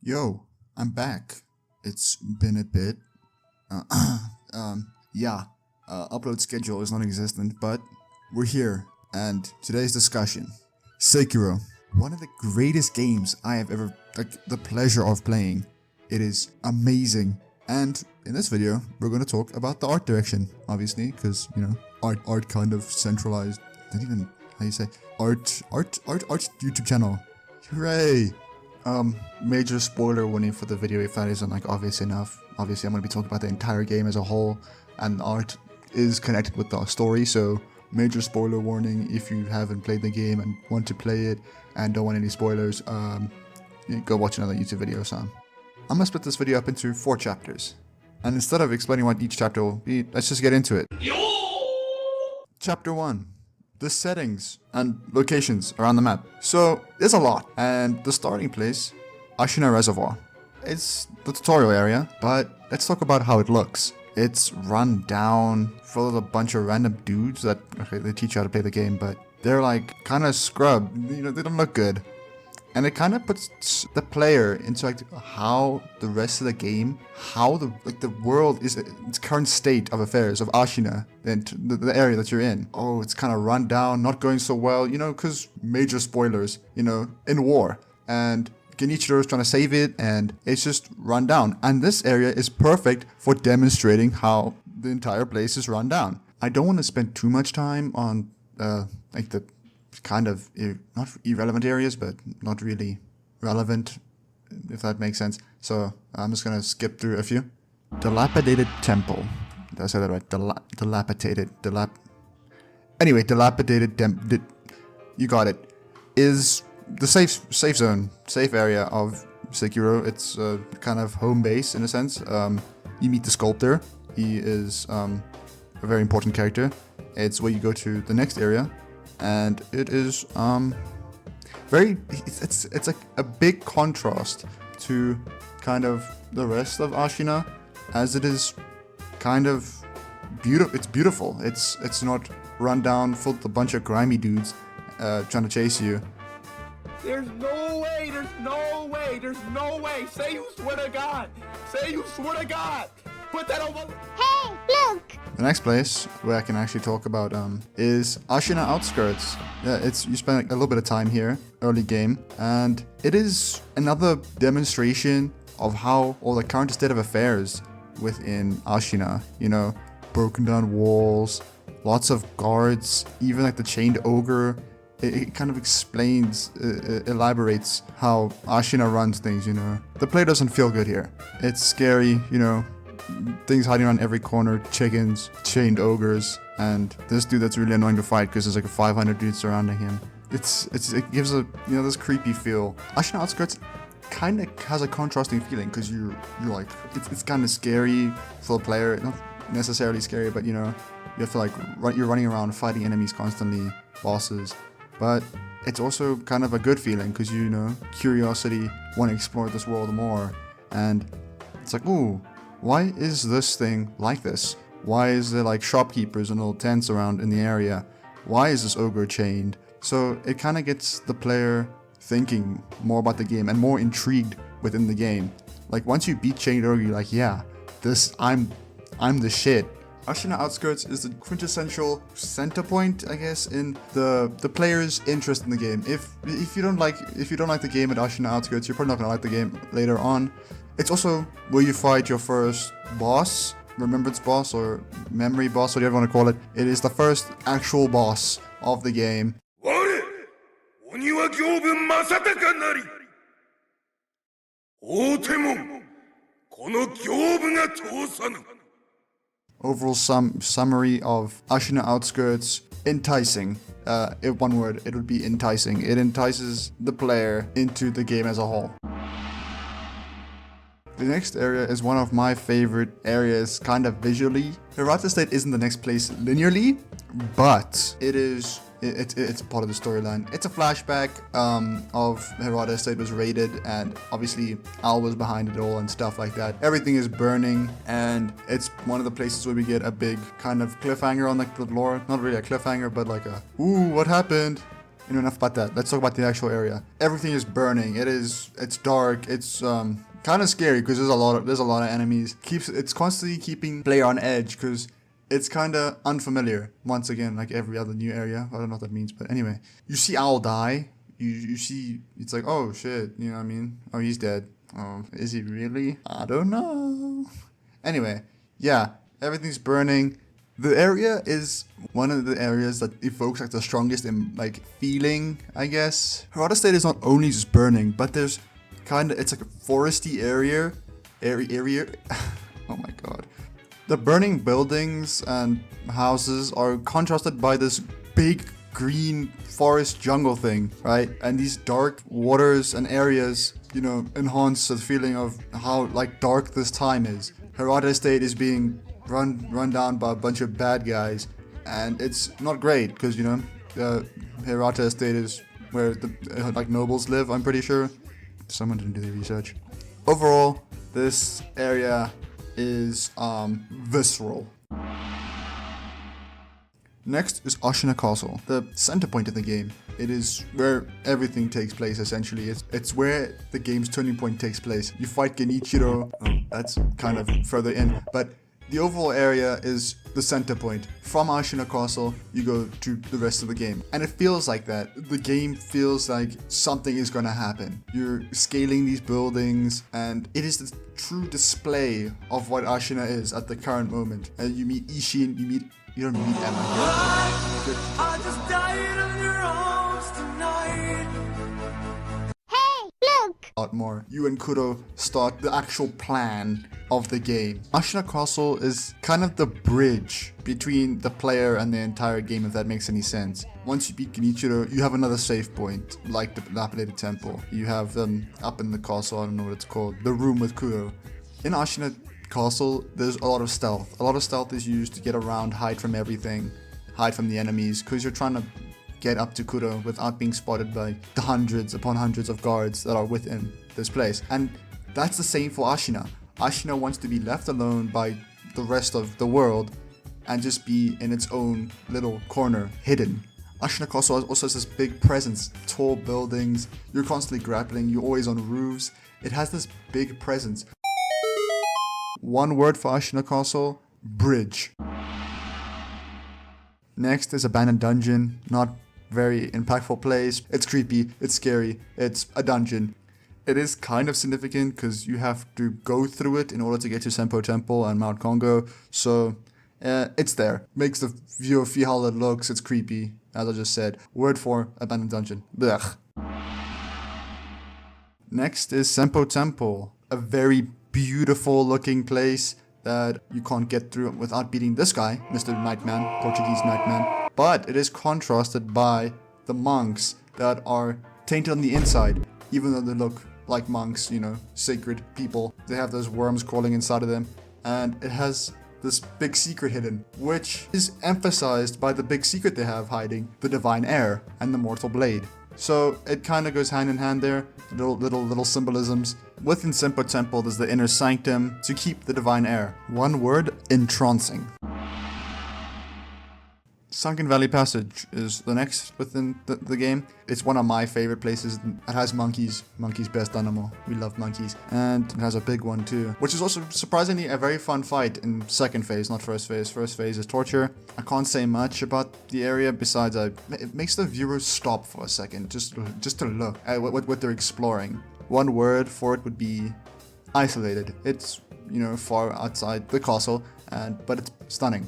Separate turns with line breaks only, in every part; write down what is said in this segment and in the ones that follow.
Yo, I'm back. It's been a bit. Yeah, upload schedule is non-existent, but we're here, and today's discussion: Sekiro, one of the greatest games I have ever the pleasure of playing. It is amazing, and in this video, we're going to talk about the art direction, obviously, because art kind of centralized. Not even how you say art YouTube channel. Hooray! Major spoiler warning for the video if that isn't obvious enough. Obviously, I'm going to be talking about the entire game as a whole, and art is connected with the story, so major spoiler warning if you haven't played the game and want to play it and don't want any spoilers, go watch another YouTube video or something. I'm going to split this video up into 4 chapters, and instead of explaining what each chapter will be, let's just get into it. Chapter 1. The settings and locations around the map. So there's a lot, and the starting place, Ashina Reservoir. It's the tutorial area, but let's talk about how it looks. It's run down, full of a bunch of random dudes that, they teach you how to play the game, but they're kind of scrub. They don't look good. And it kind of puts the player into how the rest of the game, how the world is, its current state of affairs of Ashina and the area that you're in. Oh, it's kind of run down, not going so well, because major spoilers, in war. And Genichiro is trying to save it, and it's just run down. And this area is perfect for demonstrating how the entire place is run down. I don't want to spend too much time on the kind of not irrelevant areas, but not really relevant, if that makes sense. So I'm just gonna skip through a few. Dilapidated temple. Did I say that right? Dilapidated. You got it. Is the safe zone, safe area of Sekiro. It's a kind of home base in a sense. You meet the sculptor. He is a very important character. It's where you go to the next area. And it is it's like a big contrast to kind of the rest of Ashina, as it is kind of beautiful. It's beautiful. It's not run down full of a bunch of grimy dudes trying to chase you.
There's no way. Say you swear to God. Put that on my...
Hey, look!
The next place where I can actually talk about is Ashina Outskirts. Yeah, you spend a little bit of time here, early game, and it is another demonstration of how, or the current state of affairs within Ashina. Broken down walls, lots of guards, even the chained ogre. It kind of explains, elaborates how Ashina runs things, The play doesn't feel good here. It's scary, things hiding around every corner, chickens, chained ogres, and this dude that's really annoying to fight because there's 500 dudes surrounding him. It gives a this creepy feel. Ashina Outskirts kind of has a contrasting feeling because you're it's kind of scary for the player, not necessarily scary, but you have to you're running around fighting enemies constantly, bosses, but it's also kind of a good feeling because curiosity, want to explore this world more, and it's ooh. Why is this thing like this? Why is there shopkeepers and little tents around in the area? Why is this ogre chained? So it kind of gets the player thinking more about the game and more intrigued within the game. Once you beat chained ogre, you're yeah, I'm the shit. Ashina Outskirts is the quintessential center point, I guess, in the player's interest in the game. If you don't like the game at Ashina Outskirts, you're probably not gonna like the game later on. It's also where you fight your first boss, remembrance boss or memory boss, whatever you want to call it. It is the first actual boss of the game. Overall summary of Ashina Outskirts: enticing. In one word, it would be enticing. It entices the player into the game as a whole. The next area is one of my favorite areas, kind of visually. Hirata State isn't the next place linearly, but it's part of the storyline. It's a flashback of Hirata State was raided, and obviously Al was behind it all and stuff like that. Everything is burning, and it's one of the places where we get a big kind of cliffhanger on the lore. Not really a cliffhanger, but ooh, what happened? Enough about that. Let's talk about the actual area. Everything is burning. It's dark. It's kind of scary because there's a lot of enemies. It's constantly keeping player on edge because it's kind of unfamiliar. Once again, like every other new area. I don't know what that means, but anyway, you see Owl die. You see, it's like, oh shit, you know what I mean? Oh, he's dead. Oh, is he really? I don't know. Anyway, yeah, everything's burning. The area is one of the areas that evokes like the strongest like feeling, I guess. Harada State is not only just burning, but there's it's like a foresty area. Oh my god. The burning buildings and houses are contrasted by this big green forest jungle thing, right? And these dark waters and areas, enhance the feeling of how like dark this time is. Harada State is being run down by a bunch of bad guys, and it's not great because Hirata Estate is where the like nobles live. I'm pretty sure someone didn't do the research. Overall, this area is visceral. Next is Ashina Castle, the center point of the game. It is where everything takes place, essentially. It's where the game's turning point takes place. You fight Genichiro. Oh, that's kind of further in, but the overall area is the center point. From Ashina Castle, you go to the rest of the game. And it feels like that. The game feels like something is gonna happen. You're scaling these buildings, and it is the true display of what Ashina is at the current moment. And you meet Ishin, you don't meet Emma here. I just died on your arms tonight. Hey, look! A lot more. You and Kuro start the actual plan of the game. Ashina Castle is kind of the bridge between the player and the entire game, if that makes any sense. Once you beat Genichiro, you have another save point, like the dilapidated temple. You have them up in the castle, I don't know what it's called, the room with Kuro. In Ashina Castle, there's a lot of stealth. A lot of stealth is used to get around, hide from everything, hide from the enemies, because you're trying to get up to Kuro without being spotted by the hundreds upon hundreds of guards that are within this place. And that's the same for Ashina. Ashina wants to be left alone by the rest of the world and just be in its own little corner, hidden. Ashina Castle also has this big presence, tall buildings, you're constantly grappling, you're always on roofs. It has this big presence. One word for Ashina Castle: bridge. Next is Abandoned Dungeon. Not very impactful place. It's creepy, it's scary, it's a dungeon. It is kind of significant because you have to go through it in order to get to Senpo Temple and Mount Kongo. So it's there. Makes the viewer feel how it looks. It's creepy, as I just said. Word for Abandoned Dungeon. Blech. Next is Senpo Temple. A very beautiful looking place that you can't get through without beating this guy, Mr. Nightman, Portuguese Nightman. But it is contrasted by the monks that are tainted on the inside, even though they look like monks, sacred people. They have those worms crawling inside of them, and it has this big secret hidden, which is emphasized by the big secret they have hiding, the divine air and the mortal blade. So it kind of goes hand in hand there, little symbolisms. Within Senpo Temple, there's the inner sanctum to keep the divine air. One word: entrancing. Sunken Valley Passage is the next within the game. It's one of my favorite places. It has monkeys best animal. We love monkeys. And it has a big one too, which is also surprisingly a very fun fight in second phase, not first phase. First phase is torture. I can't say much about the area besides it makes the viewer stop for a second just to look at what they're exploring. One word for it would be isolated. It's, far outside the castle, but it's stunning.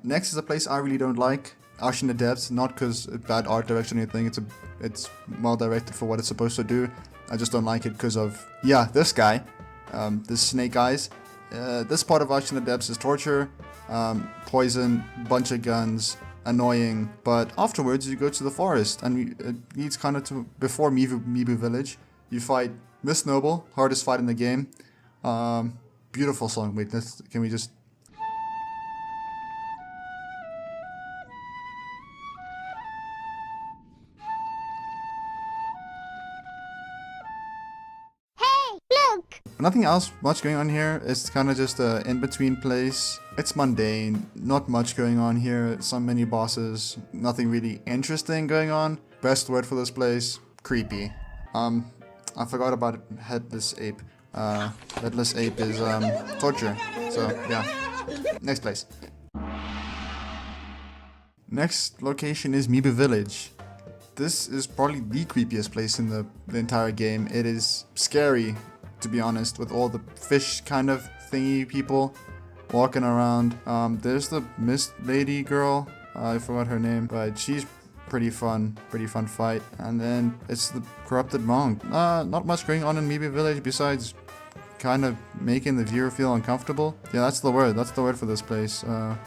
Next is a place I really don't like, Ashina Depths, not because bad art direction or anything, it's well directed for what it's supposed to do. I just don't like it because of, this guy, this snake eyes. This part of Ashina Depths is torture, poison, bunch of guns, annoying, but afterwards you go to the forest, and it leads kind of to, before Mibu Village, you fight Miss Noble, hardest fight in the game. Beautiful song, wait, can we just... Nothing else much going on here. It's kind of just a in-between place. It's mundane, not much going on here. Some mini bosses, nothing really interesting going on. Best word for this place, creepy. I forgot about headless ape. Headless ape is torture. So yeah, next place. Next location is Miba Village. This is probably the creepiest place in the entire game. It is scary, to be honest, with all the fish kind of thingy people walking around. There's the mist lady girl. I forgot her name, but she's pretty fun fight. And then it's the corrupted monk. Not much going on in Miba Village besides kind of making the viewer feel uncomfortable. Yeah, that's the word for this place.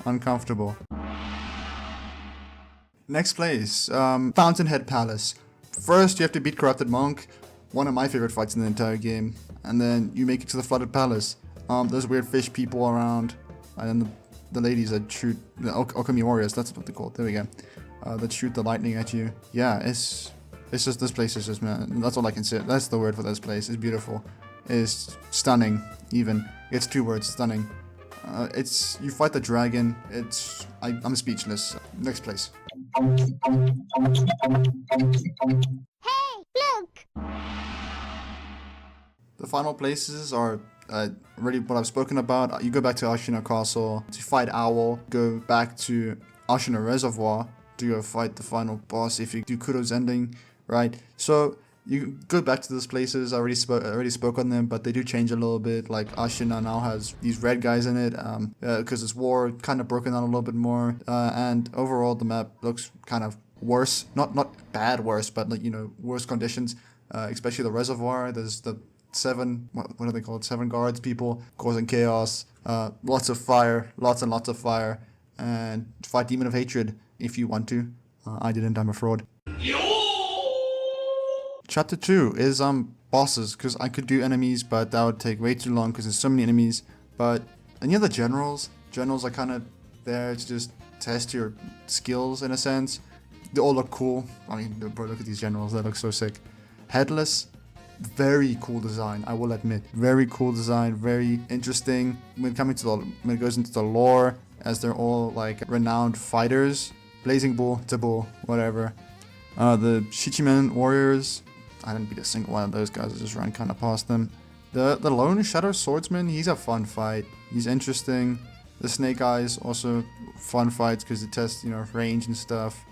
Uncomfortable. Next place, Fountainhead Palace. First, you have to beat Corrupted Monk, one of my favorite fights in the entire game, and then you make it to the Flooded Palace. There's weird fish people around, and then the ladies that shoot, the Okami Warriors, that's what they're called, there we go, that shoot the lightning at you. Yeah, it's just, this place is just, man, that's all I can say. That's the word for this place. It's beautiful. It's stunning, even. It's 2 words, stunning. You fight the dragon, I'm speechless. Next place.
Hey, look!
The final places are already what I've spoken about. You go back to Ashina Castle to fight Owl, go back to Ashina Reservoir to go fight the final boss if you do Kudo's ending, right? So you go back to those places. I already spoke on them, but they do change a little bit. Like Ashina now has these red guys in it, because it's war, kind of broken down a little bit more. And overall, the map looks kind of worse. Not bad worse, but like, worse conditions. Especially the reservoir. There's the 7, what are they called? 7 guards people causing chaos. Lots of fire, lots and lots of fire, and fight Demon of Hatred if you want to. I didn't. I'm a fraud. Chapter 2 is bosses, because I could do enemies, but that would take way too long because there's so many enemies. But any of the generals are kind of there to just test your skills in a sense. They all look cool. I mean, bro, look at these generals, they look so sick. Headless, very cool design, I will admit. Very cool design, very interesting. When it goes into the lore, as they're all like renowned fighters. Blazing Bull, Taboo, whatever. The Shichimen warriors, I didn't beat a single one of those guys, I just ran kind of past them. The lone Shadow Swordsman, he's a fun fight. He's interesting. The Snake Eyes, also fun fights because they test, range and stuff.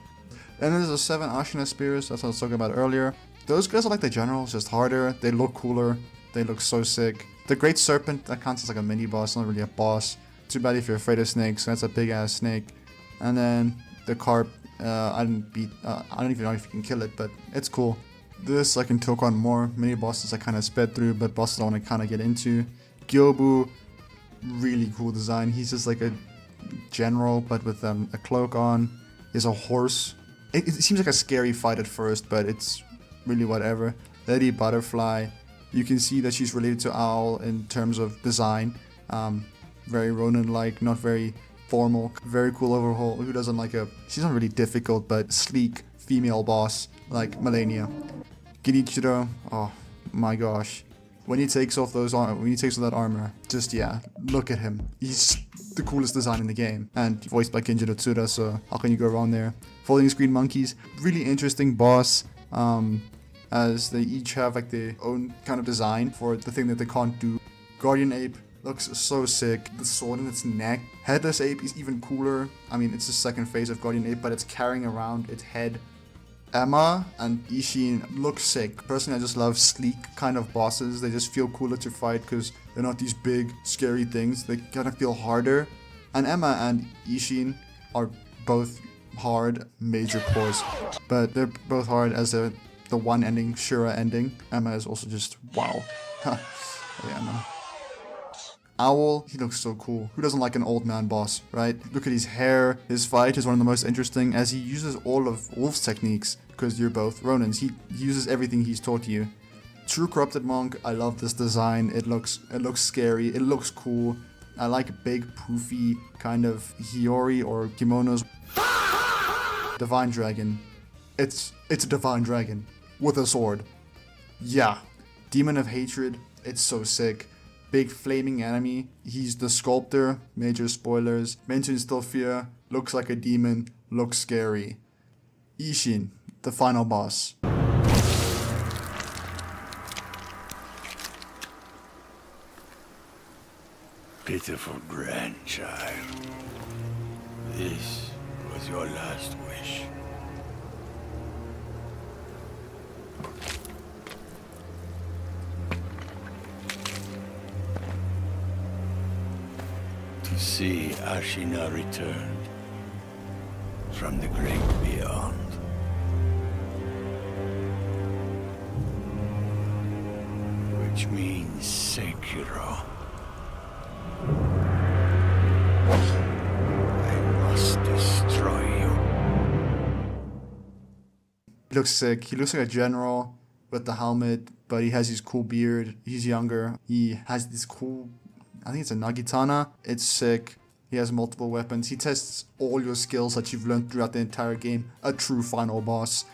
And then there's the 7 Ashina Spears, that's what I was talking about earlier. Those guys are like the generals, just harder. They look cooler. They look so sick. The Great Serpent, that counts as like a mini boss, not really a boss. Too bad if you're afraid of snakes, that's a big ass snake. And then the Carp, I don't even know if you can kill it, but it's cool. This I can talk on more. Many bosses I kind of sped through, but bosses I want to kind of get into. Gyobu, really cool design. He's just like a general, but with a cloak on. He's a horse. It seems like a scary fight at first, but it's really whatever. Lady Butterfly, you can see that she's related to Owl in terms of design. Very Ronin-like, not very formal. Very cool overhaul. Who doesn't like she's not really difficult, but sleek female boss like Melania. Genichiro, oh my gosh. When he takes off that armor, just yeah, look at him. He's the coolest design in the game, and voiced by Kenjiro Tsuda, so how can you go wrong there? Folding Screen Monkeys, really interesting boss, as they each have like their own kind of design for the thing that they can't do. Guardian Ape looks so sick, the sword in its neck. Headless Ape is even cooler. I mean, it's the second phase of Guardian Ape, but it's carrying around its head. Emma and Ishin look sick. Personally, I just love sleek kind of bosses. They just feel cooler to fight because they're not these big, scary things. They kind of feel harder. And Emma and Ishin are both hard, major cores. But they're both hard as the one ending, Shura ending. Emma is also just wow. Yeah, Emma. Owl, he looks so cool. Who doesn't like an old man boss, right? Look at his hair. His fight is one of the most interesting as he uses all of Wolf's techniques because you're both Ronins. He uses everything he's taught you. True Corrupted Monk, I love this design. It looks scary. It looks cool. I like big, poofy kind of Hiyori or kimonos. Divine Dragon. It's a Divine Dragon with a sword. Yeah. Demon of Hatred. It's so sick. Big flaming enemy. He's the sculptor. Major spoilers. Meant to instill fear. Looks like a demon. Looks scary. Ishin, the final boss.
Pitiful grandchild. This was your last wish. To see Ashina returned from the great beyond. Which means Sekiro. I must destroy you.
He looks sick. He looks like a general with the helmet, but he has his cool beard. He's younger. He has this cool, I think it's a Nagitana. It's sick. He has multiple weapons. He tests all your skills that you've learned throughout the entire game. A true final boss.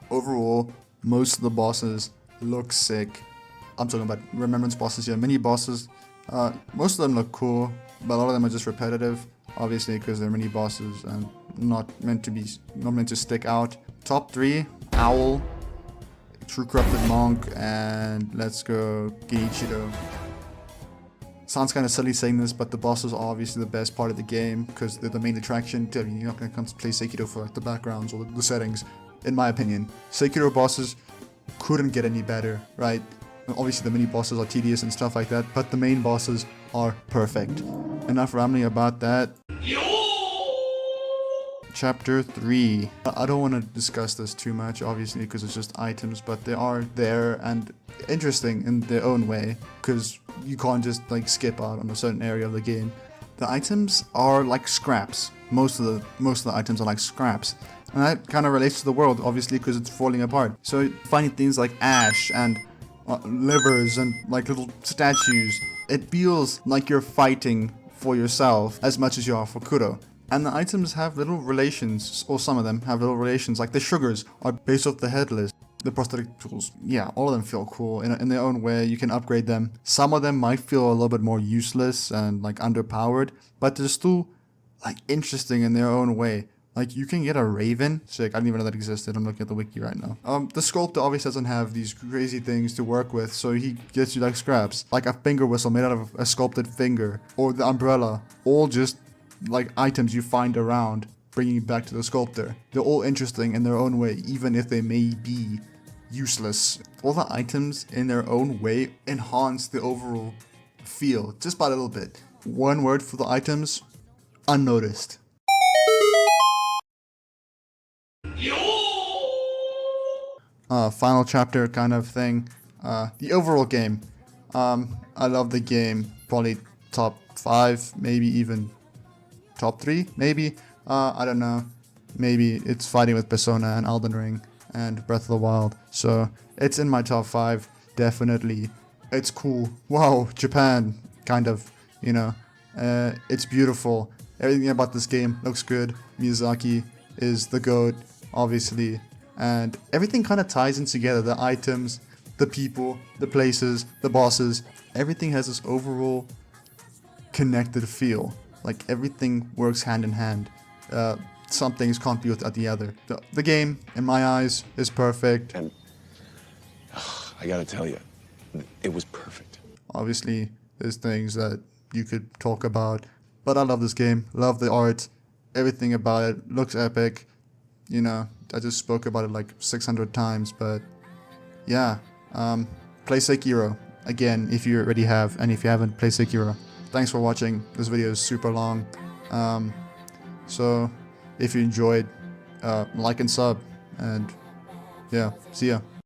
Overall, most of the bosses look sick. I'm talking about remembrance bosses here. Mini bosses, most of them look cool, but a lot of them are just repetitive. Obviously, because they're mini bosses and not meant to stick out. Top 3: Owl, True Corrupted Monk, and let's go Genichiro. Sounds kind of silly saying this, but the bosses are obviously the best part of the game because they're the main attraction. You're not going to come to play Sekiro for like, the backgrounds or the settings, in my opinion. Sekiro bosses couldn't get any better, right? Obviously the mini bosses are tedious and stuff like that, but the main bosses are perfect. Enough rambling about that. Chapter 3. I don't want to discuss this too much, obviously, because it's just items, but they are there and interesting in their own way, because you can't just like skip out on a certain area of the game. The items are like scraps. Most of the items are like scraps. And that kind of relates to the world, obviously, because it's falling apart. So finding things like ash and livers and like little statues, it feels like you're fighting for yourself as much as you are for Kuro. And the items have little relations, or some of them have little relations, like the sugars are based off the headless. The prosthetic tools, yeah, all of them feel cool in their own way. You can upgrade them. Some of them might feel a little bit more useless and like underpowered, but they're still like interesting in their own way. Like you can get a raven. Sick, I didn't even know that existed. I'm looking at the wiki right now. The sculptor obviously doesn't have these crazy things to work with, so he gets you like scraps. Like a finger whistle made out of a sculpted finger, or the umbrella. All just like items you find around, bringing you back to the sculptor. They're all interesting in their own way, even if they may be useless. All the items in their own way enhance the overall feel, just by a little bit. One word for the items: unnoticed. Final chapter kind of thing. The overall game. I love the game. Probably top 5, maybe even top 3, maybe. I don't know. Maybe it's fighting with Persona and Elden Ring and Breath of the Wild. So it's in my top 5, definitely. It's cool. Wow, Japan, kind of, you know. It's beautiful. Everything about this game looks good. Miyazaki is the GOAT, obviously. And everything kind of ties in together. The items, the people, the places, the bosses. Everything has this overall connected feel. Like everything works hand in hand. Some things can't be without the other. The game, in my eyes, is perfect.
And I gotta tell you, it was perfect.
Obviously, there's things that you could talk about. But I love this game. Love the art. Everything about it looks epic. You know, I just spoke about it like 600 times, but yeah. Play Sekiro. Again, if you already have, and if you haven't, play Sekiro. Thanks for watching. This video is super long. So if you enjoyed, like and sub, and yeah, see ya.